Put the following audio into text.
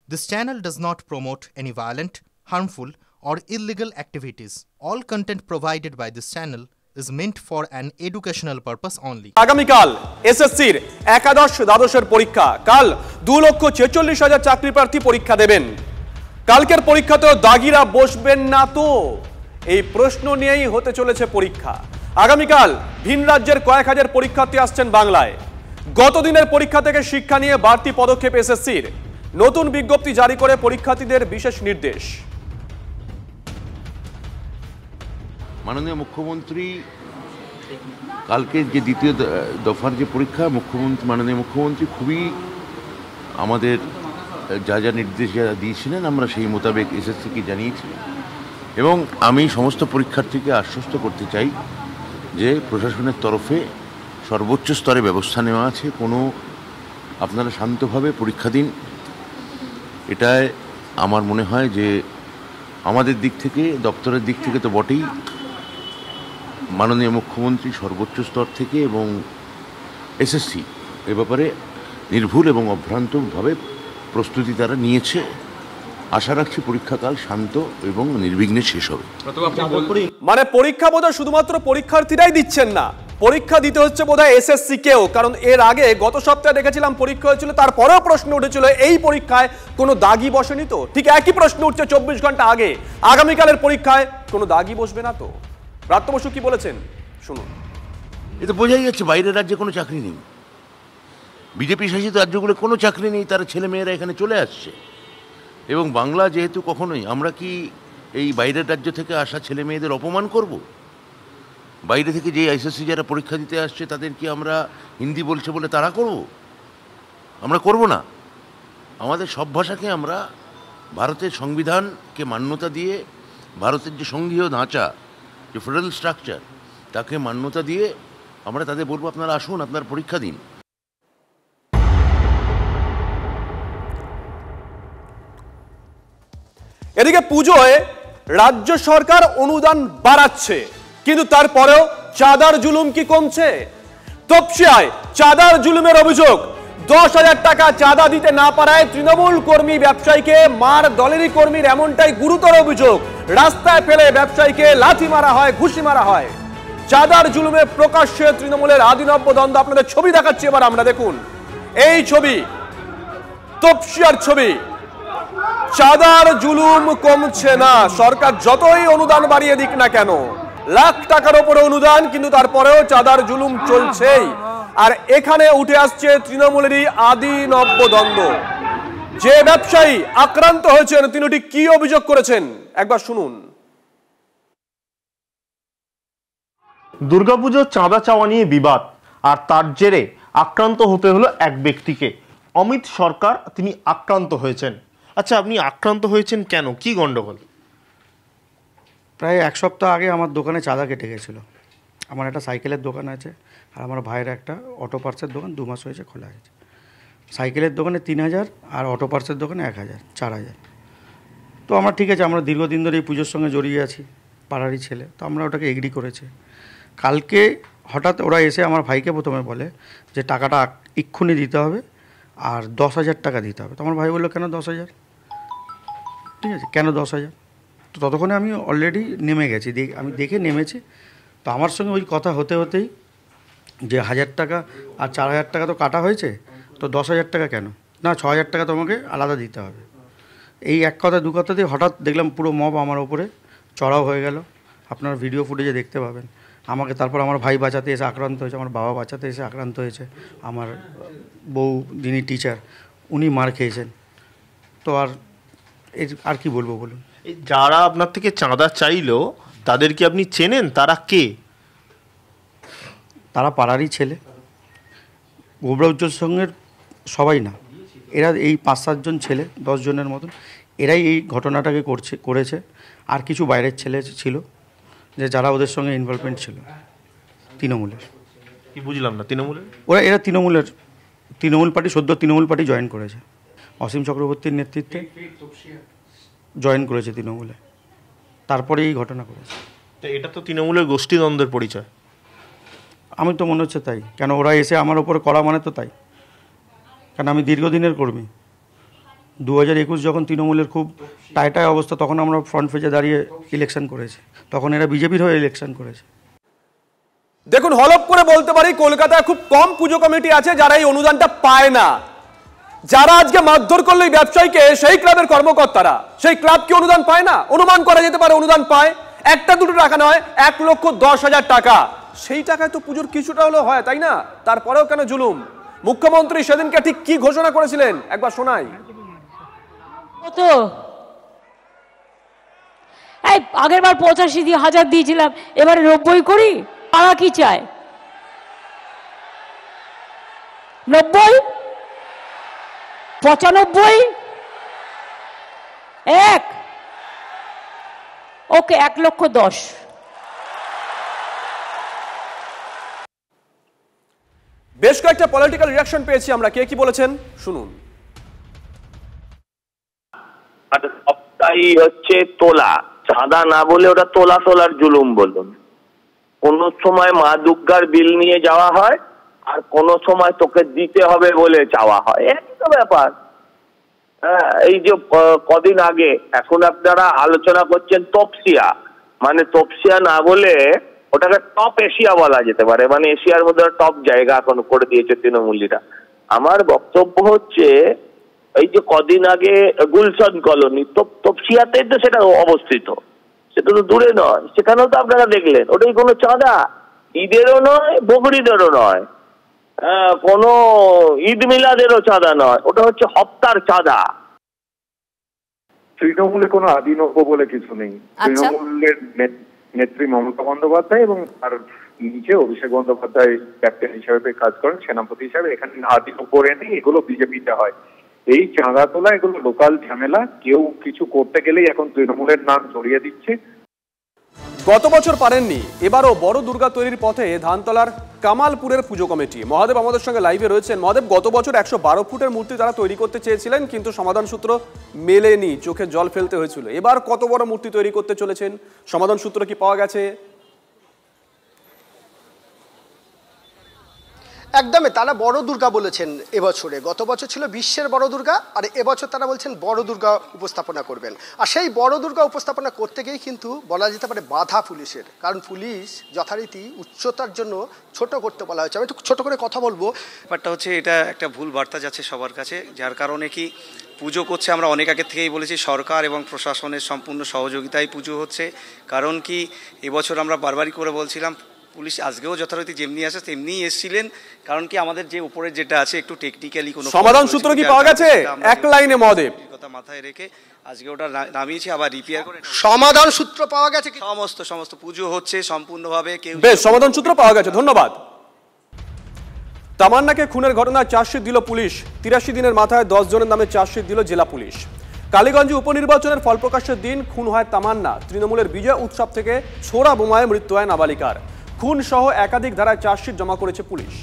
This channel does not promote any violent, harmful, or illegal activities. All content provided by this channel is meant for an educational purpose only. আগামীকাল এসএসসির একাদশ দ্বাদশের পরীক্ষা। কাল 2,46,000 চাকরি প্রার্থী পরীক্ষা দেবেন। কালকের পরীক্ষাতেও দাগিরা বসবেন না তো? এই প্রশ্ন নিয়েই হতে চলেছে পরীক্ষা। আগামীকাল ভিন রাজ্যের কয়েক হাজার পরীক্ষার্থী আসছেন বাংলায়। গতদিনের পরীক্ষা থেকে শিক্ষা নিয়ে বাড়তি পদক্ষেপ এসএসসির। নতুন বিজ্ঞপ্তি জারি করে পরীক্ষার্থীদের বিশেষ নির্দেশ। মাননীয় মুখ্যমন্ত্রী কালকে যে দ্বিতীয় দফার যে পরীক্ষা, মাননীয় মুখ্যমন্ত্রী খুবই আমাদের যা যা নির্দেশ দিয়েছিলেন আমরা সেই মোতাবেক এসএসসিকে জানিয়েছি। এবং আমি সমস্ত পরীক্ষার্থীকে আশ্বস্ত করতে চাই যে প্রশাসনের তরফে সর্বোচ্চ স্তরে ব্যবস্থা নেওয়া আছে। আপনারা শান্তভাবে পরীক্ষা দিন। এটায় আমার মনে হয় যে আমাদের দিক থেকে, দপ্তরের দিক থেকে তো বটেই, মাননীয় মুখ্যমন্ত্রী সর্বোচ্চ স্তর থেকে এবং এসএসসি এ ব্যাপারে নির্ভুল এবং অভ্রান্তভাবে প্রস্তুতি তারা নিয়েছে। আশা রাখছি পরীক্ষাকাল শান্ত এবং নির্বিঘ্নে শেষ হবে। মানে পরীক্ষা বোধহয় শুধুমাত্র পরীক্ষার্থীরাই দিচ্ছেন না, পরীক্ষা দিতে হচ্ছে বোধহয় এসএসসি কেও। কারণ এর আগে গত সপ্তাহে দেখেছিলাম পরীক্ষা হয়েছিল, তারপরেও প্রশ্ন উঠেছিল এই পরীক্ষায় কোনো দাগি বসেনি তো? ঠিক একই প্রশ্ন উঠছে 24 ঘন্টা আগে, আগামীকালের পরীক্ষায় কোনো দাগি বসবে না তো? ব্রাত্য বসু কি বলেছেন শুনুন। এতে বোঝাই যাচ্ছে বাইরের রাজ্যে কোনো চাকরি নেই, বিজেপি শাসিত রাজ্যগুলো কোনো চাকরি নেই, তারা ছেলেমেয়েরা এখানে চলে আসছে। এবং বাংলা যেহেতু কখনোই, আমরা কি এই বাইরের রাজ্য থেকে আসা ছেলে মেয়েদের অপমান করব? বাইরে থেকে যে এসএসসি যারা পরীক্ষা দিতে আসছে তাদের কি আমরা হিন্দি বলছে বলে তারা করব? আমরা করব না। আমাদের সব ভাষাকে আমরা ভারতের সংবিধানকে মান্যতা দিয়ে, ভারতের যে সংঘীয় ধাঁচা, যে ফেডারেল স্ট্রাকচার, তাকে মান্যতা দিয়ে আমরা তাদের বলবো আপনারা আসুন, আপনার পরীক্ষা দিন। এদিকে পুজোয় রাজ্য সরকার অনুদান বাড়াচ্ছে, কিন্তু তারপরেও চাঁদার জুলুম কি কমছে? তপসিয়ায় চাঁদার জুলুমের অভিযোগ। 10,000 টাকা চাঁদা দিতে না পারায় তৃণমূল কর্মী ব্যবসায়ীকে মার দলেরই কর্মীর, এমনটাই গুরুতর অভিযোগ। রাস্তায় ফেলে ব্যবসায়ীকে লাথি মারা হয়, ঘুষি মারা হয়। চাঁদার জুলুমে প্রকাশ্যে তৃণমূলের আদিনব্য দ্বন্দ্ব। আপনাদের ছবি দেখাচ্ছি এবার আমরা, দেখুন এই ছবি, তপসিয়ার ছবি। চাঁদার জুলুম কমছে না, সরকার যতই অনুদান বাড়িয়ে দিক না কেন, লাখ টাকার উপরে অনুদান, কিন্তু তারপরেও চাঁদার জুলুম চলছেই। আর এখানে উঠে আসছে তৃণমূলেরই আদি নব্য দ্বন্দ্ব। যে ব্যবসায়ী আক্রান্ত হয়েছেন তিনি ঠিক কি অভিযোগ করেছেন একবার শুনুন। দুর্গাপুজোর চাঁদা চাওয়া নিয়ে বিবাদ, আর তার জেরে আক্রান্ত হতে হলো এক ব্যক্তিকে। অমিত সরকার, তিনি আক্রান্ত হয়েছেন। আচ্ছা, আপনি আক্রান্ত হয়েছেন কেন? কি গন্ডগোল? প্রায় 1 সপ্তাহ আগে আমার দোকানে চাঁদা কেটে গেছিলো। আমার একটা সাইকেলের দোকান আছে, আর আমার ভাইয়ের একটা অটো পার্টসের দোকান 2 মাস হয়েছে খোলা হয়েছে। সাইকেলের দোকানে 3,000 আর অটো পার্টসের দোকানে 1,000, 4,000। তো আমরা ঠিক আছে, আমরা দীর্ঘদিন ধরে এই পুজোর সঙ্গে জড়িয়ে আছি, পাড়ারই ছেলে, তো আমরা ওটাকে এগ্রি করেছি। কালকে হঠাৎ ওরা এসে আমার ভাইকে প্রথমে বলে যে টাকাটা এক্ষুনি দিতে হবে আর 10,000 টাকা দিতে হবে। তো আমার ভাই বললো কেন 10,000? ঠিক আছে, কেন 10,000? তো ততক্ষণে আমি অলরেডি নেমে গেছি, আমি দেখে নেমেছি। তো আমার সঙ্গে ওই কথা হতে হতেই যে 1,000 টাকা আর 4,000 টাকা তো কাটা হয়েছে, তো 10,000 টাকা কেন? না, 6,000 টাকা তোমাকে আলাদা দিতে হবে। এই এক কথা দু কথা দিয়ে হঠাৎ দেখলাম পুরো মব আমার ওপরে চড়াও হয়ে গেল। আপনারা ভিডিও ফুটেজে দেখতে পাবেন। আমাকে তারপর আমার ভাই বাঁচাতে এসে আক্রান্ত হয়েছে, আমার বাবা বাঁচাতে এসে আক্রান্ত হয়েছে, আমার বউ যিনি টিচার উনি মার খেয়েছেন। তো আর কি বলবো বলুন। যারা আপনার থেকে চাঁদা চাইলো তাদের কি আপনি চেনেন? তারা কে? তারা পাড়ারই ছেলে, গোবরা উজ্জ্বল সঙ্গের সবাই না, এরা এই 5-7 জন ছেলে, 10 জনের মতন, এরাই এই ঘটনাটাকে করেছে। আর কিছু বাইরের ছেলে ছিল যে যারা ওদের সঙ্গে ইনভলভমেন্ট ছিল, তৃণমূলের। কি বুঝলাম না, তৃণমূলের? এরা তৃণমূল পার্টি, সদ্য তৃণমূল পার্টি জয়েন করেছে, অসীম চক্রবর্তীর নেতৃত্বে জয়েন করেছে তৃণমূলে, তারপরে এই ঘটনা করেছে। তো এটা তো তৃণমূলের গোষ্ঠীদ্বন্দ্বের পরিচয়। আমি তো মনে হচ্ছে তাই। কেন ওরা এসে আমার ওপরে করা মানে তো তাই, কারণ আমি দীর্ঘদিনের কর্মী, 2021 যখন তৃণমূলের খুব টাইটাই অবস্থা, তখন আমরা ফ্রন্ট পেজে দাঁড়িয়ে ইলেকশন করেছি, তখন এরা বিজেপির হয়ে ইলেকশন করেছে। দেখুন, হলপ করে বলতে পারি কলকাতায় খুব কম পুজো কমিটি আছে যারা এই অনুদানটা পায় না। যারা আজকে মারধর করলো এই ব্যবসায়ীকে সেই ক্লাবের কর্মকর্তারা, সেই ক্লাব কি অনুদান পায় না? অনুমান করা যেতে পারে অনুদান পায়, একটা দুটো টাকা নয়, 1,10,000 টাকা। সেই টাকায় তো পুজোর কিছুটা হলেও হয়, তাই না? তারপরেও কেন জুলুম? মুখ্যমন্ত্রী সেদিনকে ঠিক কি ঘোষণা করেছিলেন একবার শোনাই। কত এই আগের বার 85,000 দিয়েছিলাম, এবারে 90 করি। পাড়া কি চায়? 90, 95, 1, ওকে 1,10,000। বেশ কয়েকটা পলিটিক্যাল রিঅ্যাকশন পেয়েছি আমরা, কে কি বলেছেন শুনুন। সবটাই হচ্ছে তোলা, চাঁদা না বলে ওটা তোলার জুলুম বলুন। কোন সময় মা দুর্গার বিল নিয়ে যাওয়া হয়, আর কোন সময় তোকে দিতে হবে বলে চাওয়া হয়, একই তো ব্যাপার। এই যে কদিন আগে, এখন আপনারা আলোচনা করছেন তপসিয়া, মানে তপসিয়া না বলে ওটাকে টপ এশিয়া বলা যেতে পারে, মানে এশিয়ার মধ্যে টপ জায়গা এখন করে দিয়েছে তৃণমূলীরা। আমার বক্তব্য হচ্ছে, এই যে কদিন আগে গুলশান কলোনি, তপসিয়াতে তো সেটা অবস্থিত, সেটা তো দূরে নয়, সেখানেও তো আপনারা দেখলেন ওটাই কোনো চাঁদা ঈদেরও নয়, বকরিদেরও নয়, কোনো ঈদ মিলাদেরও চাঁদা নয়, ওটা হচ্ছে হপ্তার চাঁদা। তৃণমূলে কোনো আদিনব্য বলে কিছু নেই। তৃণমূলের নেত্রী মমতা বন্দ্যোপাধ্যায় এবং তার নিচে অভিষেক বন্দ্যোপাধ্যায় ক্যাপ্টেন হিসেবে কাজ করেন, সেনাপতি হিসেবে। এখানে আদিনব্য নেই, এগুলো বিজেপিতে হয়। এই চাঁদা তোলা এগুলো লোকাল ঝামেলা, কেউ কিছু করতে গেলেই এখন তৃণমূলের নাম জড়িয়ে দিচ্ছে। গত বছর পারেননি, এবারও বড় দুর্গা তৈরির পথে ধানতলার কামালপুরের পুজো কমিটি। মহাদেব আমাদের সঙ্গে লাইভে রয়েছেন। মহাদেব, গত বছর 112 ফুটের মূর্তি তারা তৈরি করতে চেয়েছিলেন, কিন্তু সমাধান সূত্র মেলেনি, চোখে জল ফেলতে হয়েছিল। এবার কত বড় মূর্তি তৈরি করতে চলেছেন? সমাধান সূত্র কি পাওয়া গেছে? একদমই, তারা বড় দুর্গা বলেছেন এবছরে। গত বছর ছিল বিশ্বের বড় দুর্গা, আর এবছর তারা বলছেন বড় দুর্গা উপস্থাপনা করবেন। আর সেই বড় দুর্গা উপস্থাপনা করতে গিয়েই কিন্তু বলা যেতে পারে বাধা পুলিশের, কারণ পুলিশ যথারীতি উচ্চতার জন্য ছোট করতে বলা হয়েছে। আমি একটু ছোট করে কথা বলবো। ব্যাপারটা হচ্ছে, এটা একটা ভুল বার্তা যাচ্ছে সবার কাছে, যার কারণে কি পুজো করছে, আমরা অনেক আগে থেকেই বলেছি, সরকার এবং প্রশাসনের সম্পূর্ণ সহযোগিতায় পুজো হচ্ছে। কারণ কি এবছর আমরা বারবারই করে বলছিলাম, পুলিশ আজকেও যথারীতি যেমনি আসে তেমনিই এসেছিলেন, কারণ কি আমাদের যে উপরের যেটা আছে একটু টেকনিক্যালি কোনো সমাধান সূত্র কি পাওয়া গেছে এক লাইনে? মহাদেব, কথা মাথায় রেখে আজকে ওটা নামিয়েছি, আবার রিপেয়ার করে সমাধান সূত্র পাওয়া গেছে। সমস্ত পুজো হচ্ছে সম্পূর্ণভাবে। কেউ বেশ, সমাধান সূত্র পাওয়া গেছে, ধন্যবাদ। তামান্নাকে খুনের ঘটনায় চার্জশিট দিল পুলিশ। 83 দিনের মাথায় 10 জনের নামে চার্জশিট দিল জেলা পুলিশ। কালীগঞ্জে উপনির্বাচনের ফল প্রকাশের দিন খুন হয় তামান্না। তৃণমূলের বিজয় উৎসব থেকে ছোড়া বোমায় মৃত্যু হয় নাবালিকার। খুন সহ একাধিক ধারায় চার্জশিট জমা করেছে পুলিশ।